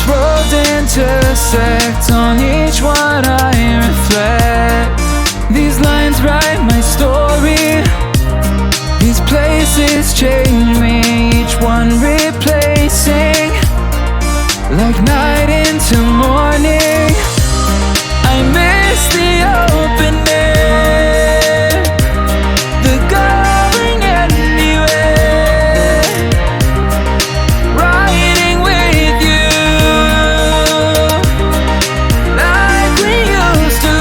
These roads intersect, on each one I reflect. These lines write my story. These places change me, each one replacing, like night into morning. I miss the open air, the going anywhere, riding with you like we used to.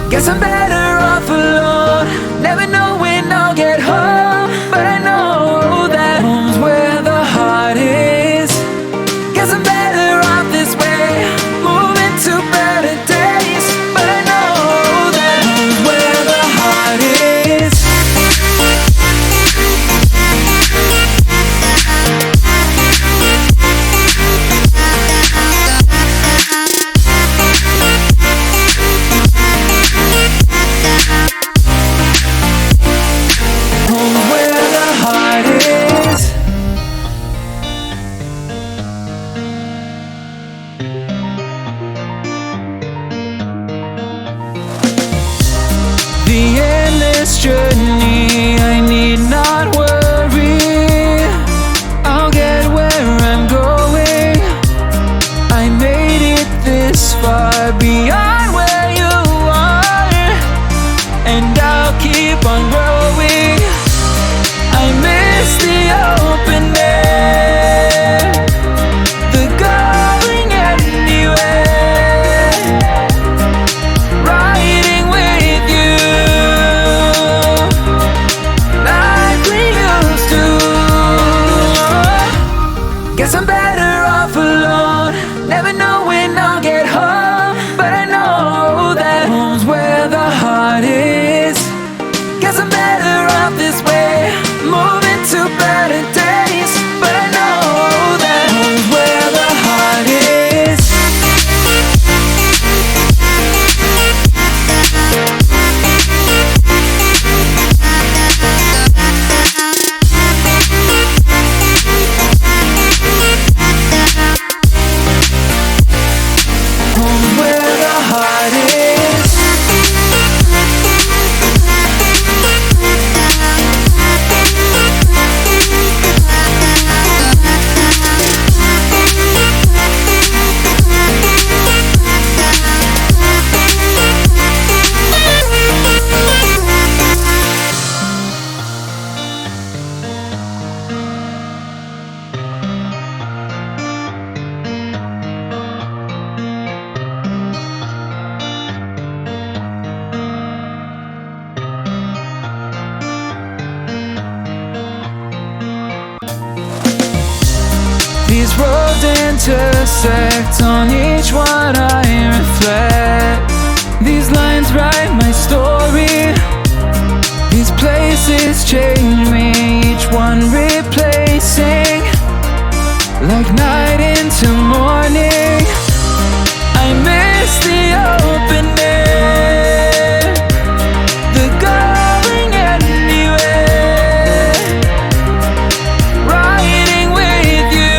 Guess I'm better off alone, never know when I'll get home, but I know that home's where the heart is. Guess I'm better off this way, moving to better days, but I know that home's where the heart is. Home's where the heart is. The endless journey, I need not worry. I'll get where I'm going. I made it this far, beyond where you are, and I'll keep on growing. I miss the open air, the going anywhere, riding with you like we used to. Guess I'm better off alone, never know when I'll get home, but I know that home's where the heart is. Guess I'm better off this way, moving to better days, but I know that home's where the heart is. Home's where the heart is. These roads intersect, on each one I reflect. These lines write my story. These places change me, each one replacing, like night into morning. I miss the open air, the going anywhere, riding with you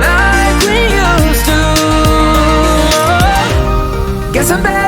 like we used to. Guess I'm better